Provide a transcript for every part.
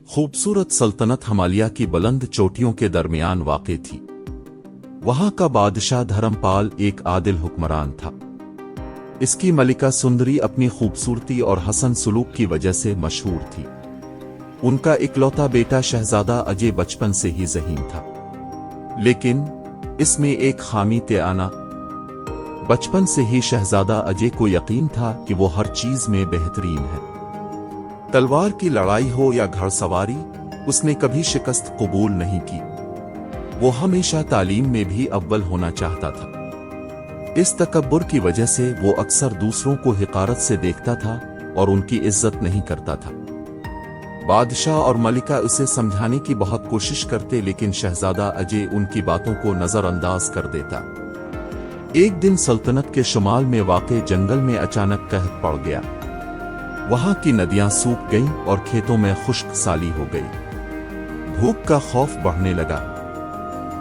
खूबसूरत सल्तनत हिमालय की बुलंद चोटियों के दरमियान वाक़ थी। वहां का बादशाह धर्मपाल एक आदिल हुक्मरान था। इसकी मलिका सुंदरी अपनी खूबसूरती और हसन सलूक की वजह से मशहूर थी। उनका इकलौता बेटा शहजादा अजय बचपन से ही ज़हीन था, लेकिन इसमें एक खामी ते आना। बचपन से ही शहजादा अजय को यकीन था कि वो हर चीज में बेहतरीन है। तलवार की लड़ाई हो या घड़सवारी, उसने कभी शिकस्त कबूल नहीं की। वो हमेशा तालीम में भी अव्वल होना चाहता था। इस तकब्बुर की वजह से वो अक्सर दूसरों को हिकारत से देखता था और उनकी इज्जत नहीं करता था। बादशाह और मलिका उसे समझाने की बहुत कोशिश करते, लेकिन शहजादा अजय उनकी बातों को नजरअंदाज कर देता। एक दिन सल्तनत के शुमाल में वाक़े जंगल में अचानक कहत पड़ गया। वहां की नदियां सूख गईं और खेतों में खुश्क साली हो गई। भूख का खौफ बढ़ने लगा।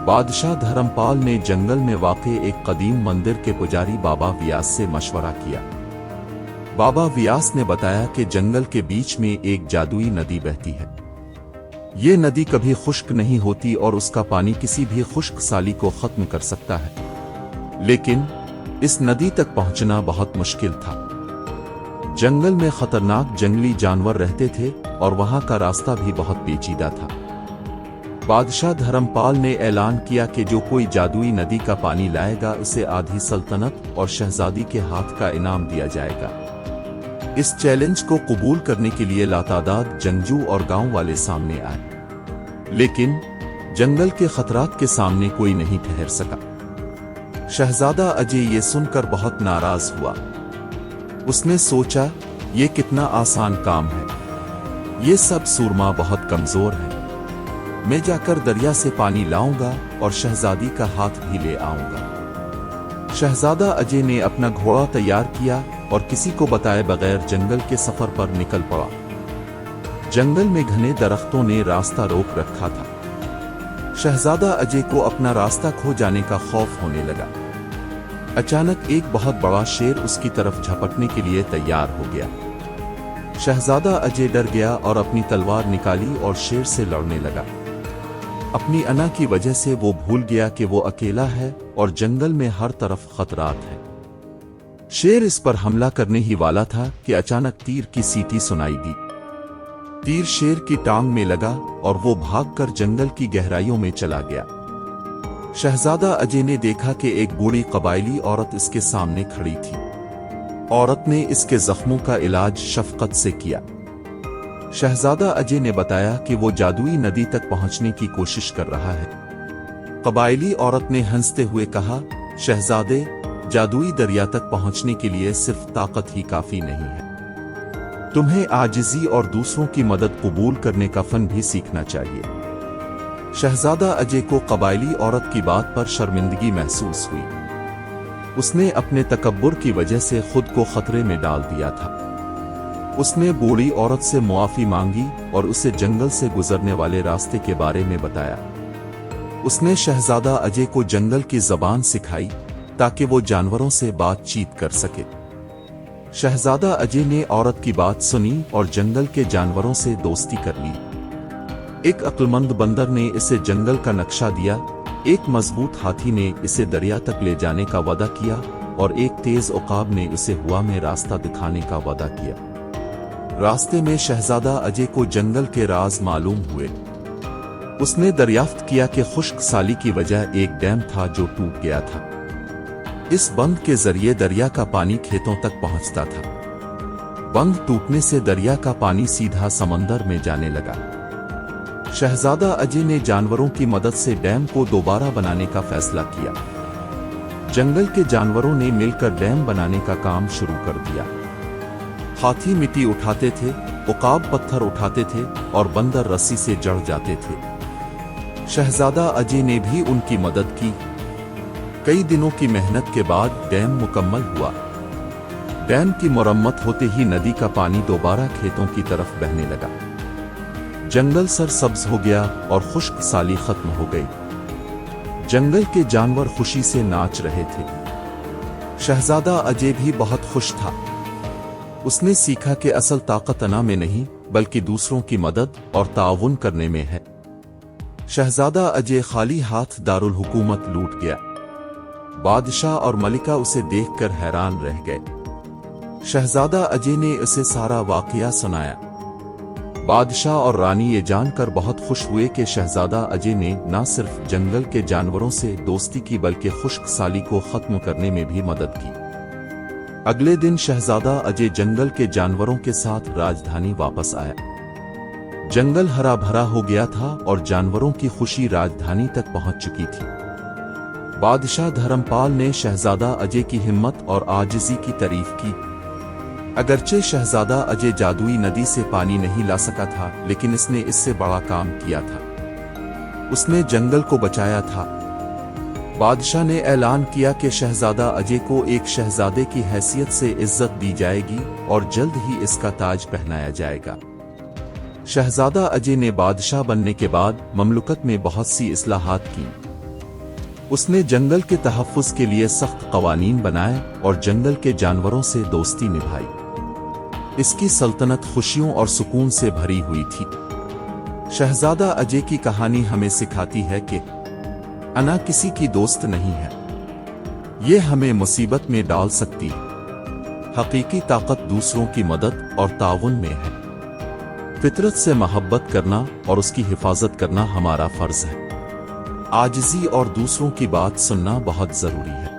बादशाह धर्मपाल ने जंगल में वाक़े एक कदीम मंदिर के पुजारी बाबा व्यास से मशवरा किया। बाबा व्यास ने बताया कि जंगल के बीच में एक जादुई नदी बहती है। ये नदी कभी खुश्क नहीं होती और उसका पानी किसी भी खुश्क साली को खत्म कर सकता है, लेकिन इस नदी तक पहुंचना बहुत मुश्किल था। जंगल में खतरनाक जंगली जानवर रहते थे और वहां का रास्ता भी बहुत पेचीदा था। बादशाह धर्मपाल ने ऐलान किया कि जो कोई जादुई नदी का पानी लाएगा उसे आधी सल्तनत और शहजादी के हाथ का इनाम दिया जाएगा। इस चैलेंज को कबूल करने के लिए लातादाद जंगजू और गांव वाले सामने आए, लेकिन जंगल के खतरात के सामने कोई नहीं ठहर सका। शहजादा अजय ये सुनकर बहुत नाराज हुआ। उसने सोचा, ये कितना आसान काम है, ये सब सूरमा बहुत कमजोर है। मैं जाकर दरिया से पानी लाऊंगा और शहजादी का हाथ भी ले आऊंगा। शहजादा अजय ने अपना घोड़ा तैयार किया और किसी को बताए बगैर जंगल के सफर पर निकल पड़ा। जंगल में घने दरख्तों ने रास्ता रोक रखा था। शहजादा अजय को अपना रास्ता खो जाने का खौफ होने लगा। अचानक एक बहुत बड़ा शेर उसकी तरफ झपटने के लिए तैयार हो गया। शहजादा अजय डर गया और अपनी तलवार निकाली और शेर से लड़ने लगा। अपनी अना की वजह से वो भूल गया कि वो अकेला है और जंगल में हर तरफ खतरात है। शेर इस पर हमला करने ही वाला था कि अचानक तीर की सीटी सुनाई दी। तीर शेर की टांग में लगा और वो भागकर जंगल की गहराइयों में चला गया। शहजादा अजय ने देखा कि एक बूढ़ी कबायली औरत इसके सामने खड़ी थी। औरत ने इसके जख्मों का इलाज शफकत से किया। शहजादा अजय ने बताया कि वो जादुई नदी तक पहुंचने की कोशिश कर रहा है। कबायली औरत ने हंसते हुए कहा, शहजादे, जादुई दरिया तक पहुंचने के लिए सिर्फ ताकत ही काफी नहीं है। तुम्हें आजिजी और दूसरों की मदद कबूल करने का फन भी सीखना चाहिए। शहजादा अजय को कबायली औरत की बात पर शर्मिंदगी महसूस हुई। उसने अपने तकब्बुर की वजह से खुद को खतरे में डाल दिया था। उसने बूढ़ी औरत से मुआफी मांगी और उसे जंगल से गुजरने वाले रास्ते के बारे में बताया। उसने शहजादा अजय को जंगल की जबान सिखाई ताकि वो जानवरों से बातचीत कर सके। शहजादा अजय ने औरत की बात सुनी और जंगल के जानवरों से दोस्ती कर ली। एक अक्लमंद बंदर ने इसे जंगल का नक्शा दिया, एक मजबूत हाथी ने इसे दरिया तक ले जाने का वादा किया और एक तेज उकाब ने इसे हुआ में रास्ता दिखाने का वादा किया। रास्ते में शहजादा अजय को जंगल के राज मालूम हुए। उसने दरियाफ्त किया कि खुश्क साली की वजह एक डैम था जो टूट गया था। इस बंद के जरिए दरिया का पानी खेतों तक पहुंचता था। बंद टूटने से दरिया का पानी सीधा समंदर में जाने लगा। शहजादा अजय ने जानवरों की मदद से डैम को दोबारा बनाने का फैसला किया। जंगल के जानवरों ने मिलकर डैम बनाने का काम शुरू कर दिया। हाथी मिट्टी उठाते थे, उकाब पत्थर उठाते थे और बंदर रस्सी से जड़ जाते थे। शहजादा अजय ने भी उनकी मदद की। कई दिनों की मेहनत के बाद डैम मुकम्मल हुआ। डैम की मरम्मत होते ही नदी का पानी दोबारा खेतों की तरफ बहने लगा। जंगल सरसब्ज हो गया और खुश्क साली खत्म हो गई। जंगल के जानवर खुशी से नाच रहे थे। शहजादा अजय भी बहुत खुश था। उसने सीखा कि असल ताकत अना में नहीं बल्कि दूसरों की मदद और ताउन करने में है। शहजादा अजय खाली हाथ दारुल हुकूमत लूट गया। बादशाह और मलिका उसे देखकर हैरान रह गए। शहजादा अजय ने उसे सारा वाकया सुनाया। बादशाह और रानी ये जानकर बहुत खुश हुए कि शहजादा अजय ने न सिर्फ जंगल के जानवरों से दोस्ती की बल्कि खुश्क साली को खत्म करने में भी मदद की। अगले दिन शहजादा अजय जंगल के जानवरों के साथ राजधानी वापस आया। जंगल हरा भरा हो गया था और जानवरों की खुशी राजधानी तक पहुंच चुकी थी। बादशाह धर्मपाल ने शहजादा अजय की हिम्मत और आजिज़ी की तारीफ की। अगरचे शहजादा अजय जादुई नदी से पानी नहीं ला सका था, लेकिन इसने इससे बड़ा काम किया था। उसने जंगल को बचाया था। बादशाह ने ऐलान किया कि शहजादा अजय को एक शहजादे की हैसियत से इज्जत दी जाएगी और जल्द ही इसका ताज पहनाया जाएगा। शहजादा अजय ने बादशाह बनने के बाद ममलुकत में बहुत सी इस्लाहात की। उसने जंगल के तहफ़्फ़ुज़ के लिए सख्त क़वानीन बनाए और जंगल के जानवरों से दोस्ती निभाई। इसकी सल्तनत खुशियों और सुकून से भरी हुई थी। शहजादा अजय की कहानी हमें सिखाती है कि अना किसी की दोस्त नहीं है, ये हमें मुसीबत में डाल सकती है। हकीकी ताकत दूसरों की मदद और ताउन में है। फितरत से मोहब्बत करना और उसकी हिफाजत करना हमारा फर्ज है। आजिज़ी और दूसरों की बात सुनना बहुत जरूरी है।